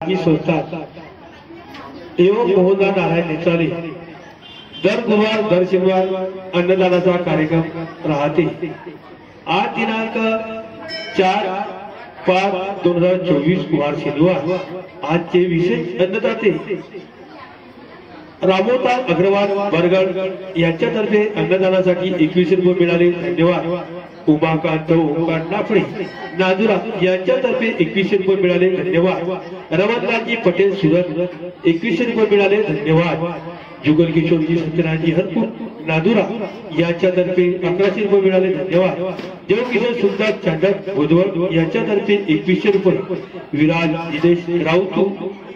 की संस्था एवं मोहनदास नारायण निचाले दर गुरुवार दर शनिवार अन्नदानाचा कार्यक्रम राहते। आज दिनांक 4/5/2024 गुरुवार शनिवार आजचे विशेष अन्नदाते रामोताल अग्रवाल बरगड यांच्यातर्फे अन्नदानासाठी 21 रुपये मिळाले, धन्यवाद। उमाकांत ओंकार नाफडे नांदुरा यांच्यातर्फे 21 रुपये मिळाले, धन्यवाद। रमणलालजी पटेल सुरत 21 रुपये मिळाले, धन्यवाद। जुगल किशोरजी सत्यनारायणजी हरपूर नांदुरा यांच्यातर्फे 1100 रुपये मिळाले, धन्यवाद। देवकिशोर सुंदर चांडक बुधवार यांच्यातर्फे 21 रुपये। विराज निदेश राऊत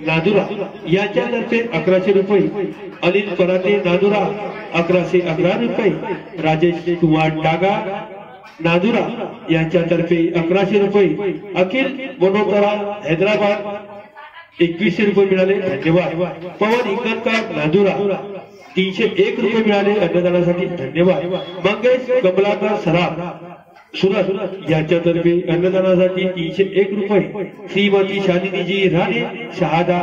नांदुरा यांच्यातर्फे 1100 रुपये। अनिल पराते नांदुरा 1111 रुपये। राजेश कुमार डागा नांदुरा यांच्यातर्फे 1100 रुपये। अखिल मनोतरा हैदराबाद 21 रुपये मिळाले, धन्यवाद। पवन इंगणकर नांदुरा 301 रुपये मिळाले अन्नदानासाठी, धन्यवाद। मंगेश कमलाकर सराफ सुरत यांच्यातर्फे अन्नदानासाठी 301 रुपये। श्रीमती शालिनीजी राणे शहादा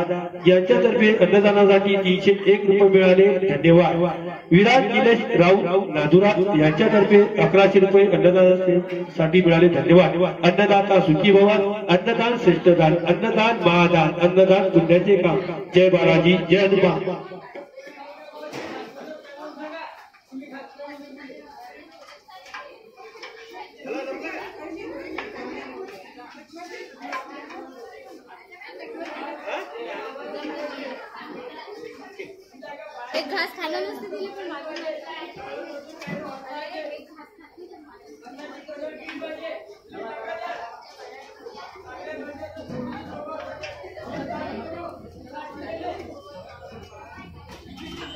यांच्यातर्फे अन्नदानासाठी 301 रुपये मिळाले, धन्यवाद। विराज निलेश राऊत नांदुरा यांच्यातर्फे 1100 रुपये अन्नदानासाठी मिळाले, धन्यवाद। अन्नदाता सुखी भवा, अन्नदान श्रेष्ठ दान, अन्नदान महादान, अन्नदान पुण्याचे काम। जय बालाजी, जय हनुमान। एक घास खाना नसते दिले पण मागवलं।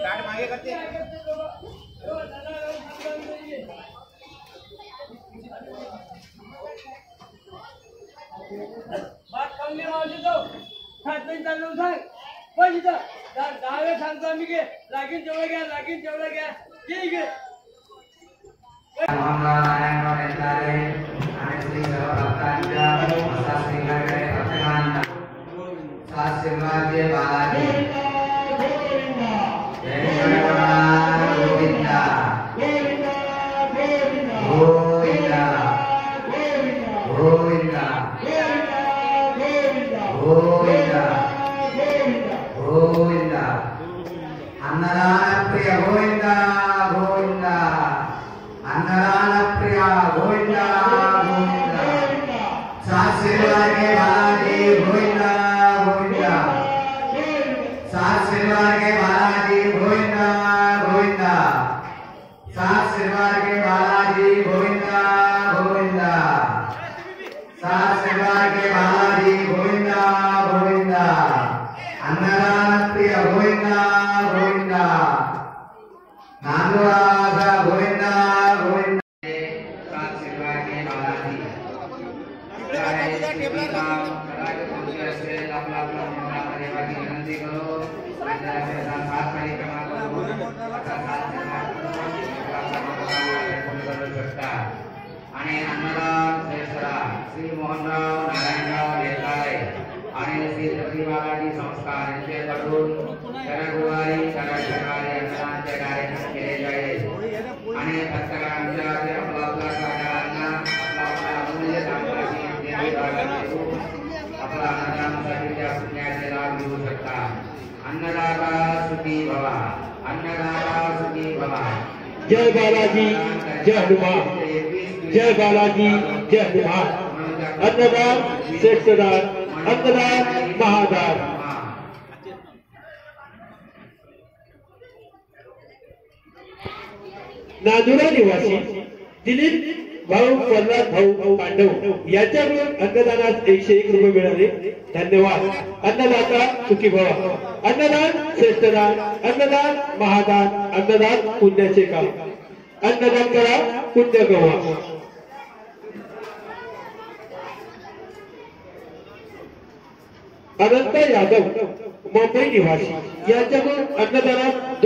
गाड़ी मागे करते बात कमी मावली तो खात नाही चालू सांग पण इथं दहावे सांगतो आम्ही घे लागीन जेवढं घ्या ठीक आहे। अन्नदान प्रिय गोविंदा गोविंदा, अन्नदान प्रिय गोविंदा गोविंदा, सात सिरवार के बालाजी गोविंदा गोविंदा, सात सिरवार के बालाजी गोविंदा गोविंदा, सात सिरवार के बालाजी गोविंदा गोविंदा, सात सिरवार के बालाजी गोविंदा गोविंदा, अन्नदान प्रिय गोविंदा गोविंदा, नांदुरा गोविंदा गोविंदा, सात सिरवार के बालाजी चाहे किसी काम करा के पहुंचे से लाभ करने की विनती करो। ऐसे सात परिक्रमा करो, सात सकता आणि अन्नदान श्रेष्ठरा श्री मोहनराव नारायणराव देसाई आणि श्री सती बालाजी संस्कार यांच्याकडून दरगुरुवारी दर शनिवारी अन्नदानाचे कार्यक्रम केले जाईल आणि प्रत्येकाच्या आपला सहकारांना आपला अमूल्य दानराशी आपला अन्नदानासाठी त्या पुण्याचे लाभ घेऊ शकता। अन्नदाता सुखी भवा, अन्नदाता सुखी भवा। जय बालाजी, जय हनुमान। जय बालाजी, जय हनुमान। अन्नदान श्रेष्ठ दान, अन्नदान महादान। नांदुरा निवासी दिलीप भाऊ प्रल्हाद भाऊ पांडव यांच्याकडून अन्नदानात 101 रुपये मिळाले, धन्यवाद। अन्नदाता सुखी भवा, अन्नदान श्रेष्ठ दान, अन्नदान महादान, अन्नदान पुण्याचे काम। अन्नदान करा, पुण्य कमवा। अनंत यादव मुंबई निवासी यांच्याकडून अन्नदानात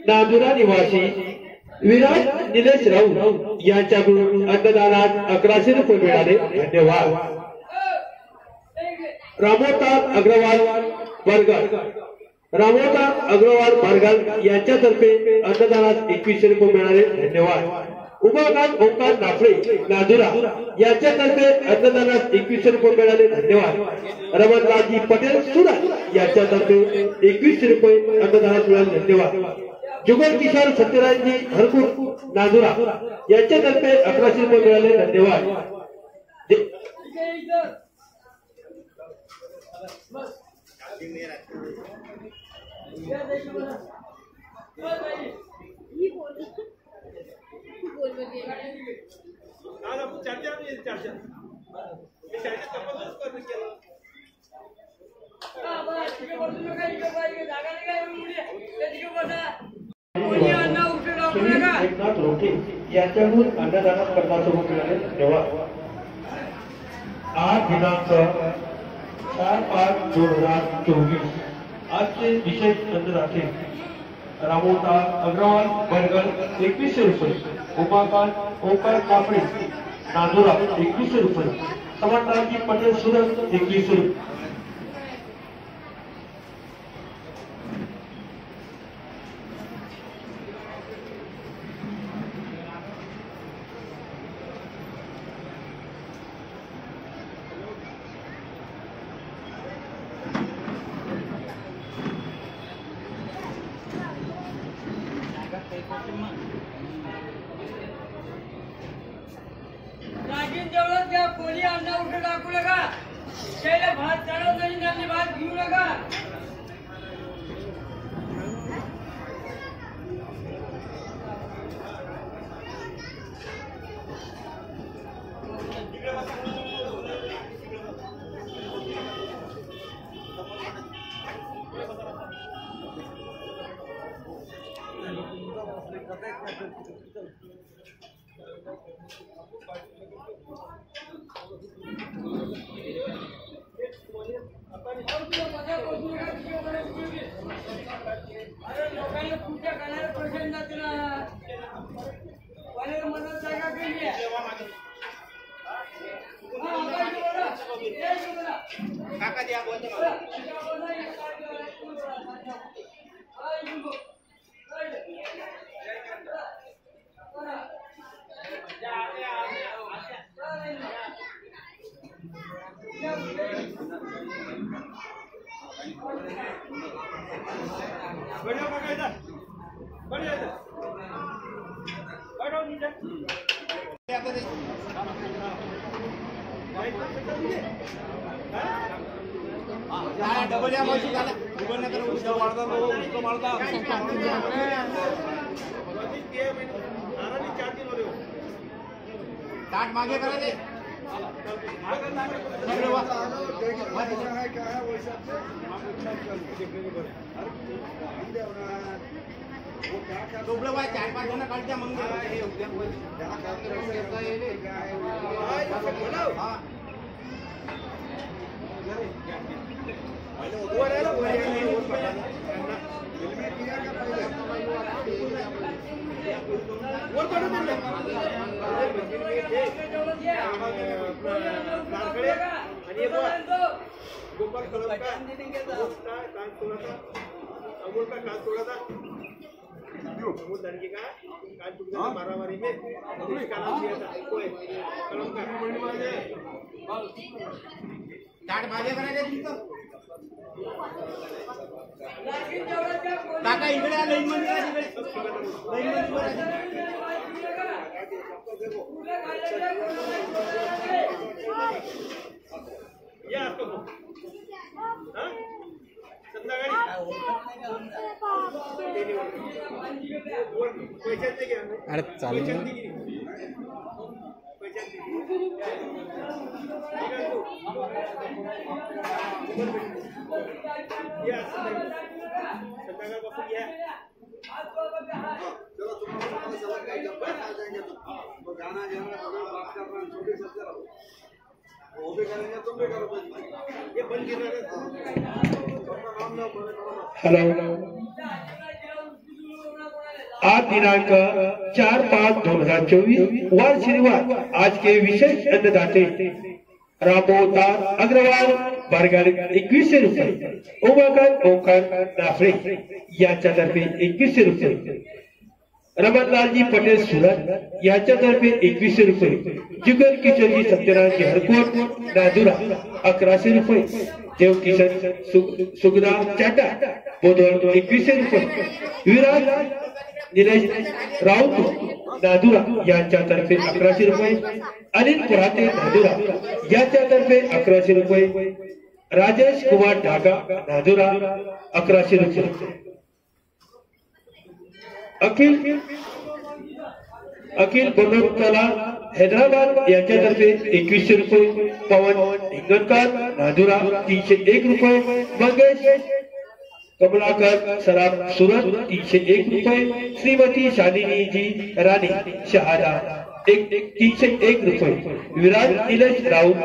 नांदुरा निवासी विराज निलेश राऊत यांच्याकडून अन्नदानात 1100 रुपये मिळाले. धन्यवाद. रामोतार अग्रवाल बरगल यांच्यातर्फे अन्नदानात 2100 रुपये मिळाले. धन्यवाद. उमाकांत ओंकार नाफळे नांदुरा यांच्यातर्फे अन्नदानात 2100 रुपये मिळाले. धन्यवाद. रमणराजी पटेल सुरत यांच्यातर्फे 2100 रुपये अन्नदानात मिळाले. धन्यवाद. जुगल किशोर सत्यराजजी हरकुट नांदुरा यांच्यातर्फे 1100 रुपये मिळाले. धन्यवाद. एकनाथ रोके यांच्याकडून अन्नदानात 50 रुपये मिळाले. धन्यवाद. 8 दिनांक 4/5/2024 आजचे विशेष अन्नदाते रामोतार अग्रवाल बरगल 2100 रुपये. उमाकांत ओंकार कापडे नांदुरा 2100 रुपये. समर्थराजी पटेल सुरत 2100 रुपये. रागीन जेवढं त्या कोणी अन्न उठे टाकू नका. त्याला भात चढवत नाही, त्यांनी भात घेऊ नका. अरे लोकांना पूजा करणारे प्रश्न जाते ना. कोणाला मदत जागा केली आहे. डबल या मौसी झाला डबल ना कर उसको मारता उसको मारता टाट मागे करा दे डोबलं बाय 4-5 जण काढत्या मग गोपाल कलम का कान तोड़ा था वो लड़के का कान टूट गया मारामारी में उसका नाम दिया था कोई कलम का टाट भागे करायचे तुमचं काका इकडे लाईन मध्ये या आपको हां संध्याकाळी पैसे दे घ्या अरे चालेल पैसे या संध्याकाळपासून या चलो तुम्हाला सला काय जाएंगे तो गाना बात करना छोटे से वो भी करेंगे तुम भी करो ये बंद गिरा हॅलो आज दिनांक 4/5/2024 वार शनिवार आज के विशेष अन्नदाते रामोदार अग्रवाल बरगड 2100 रुपये उमाकांत ओंकार नाफळे यांच्यातर्फे 2100 रुपये रमणलालजी पटेल सुरत यांच्यातर्फे 2100 रुपये जुगल किशोरजी सत्यनारायण हरकोट नादुरा 1100 रुपये देवकिशन सुगदा चाटा बोधवड 2100 रुपये विराज निलेश राऊत नादुरा यांच्यातर्फे 1100 रुपये अनिल पुराते नादुरा यांच्यातर्फे 1100 रुपये राजेश कुमार ढाका नादुरा 1100 रुपये अखिल बनोतला हैदराबाद यांच्यातर्फे 2100 रुपये पवन हिंगणकर नादुरा 301 रुपये मंगेश कमलाकर सराफ सुरत 301 रुपये श्रीमती शालिनी जी राणी शहादा 301 रुपये विराज निलेश राऊत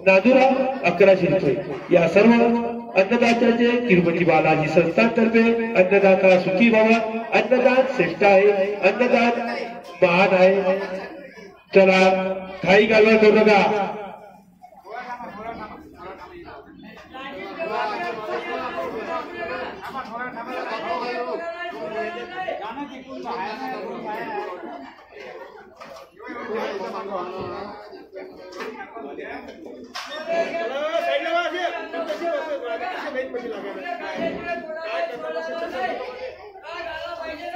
नादुरा 1100 रुपये या सर्व अन्नदात्याचे तिरुपती बालाजी संस्थांतर्फे अन्नदाता सुखी बाबा अन्नदान श्रेष्ठ आहे अन्नदान महान आहे चला काही गालवा करू नका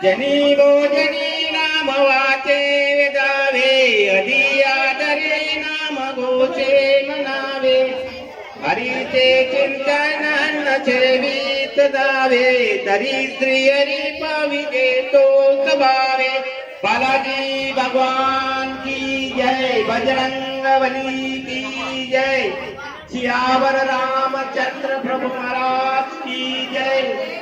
जनी गोजनी नाम वाचे वेदावे अधियादरे नाम गोचे मनावे हरीचे चिंतन न छेवीत दावे तरी श्री हरी पाविके तो सभावे बालाजी भगवान की जय बजरंग बली की जय सियावर रामचंद्र प्रभु महाराज की जय।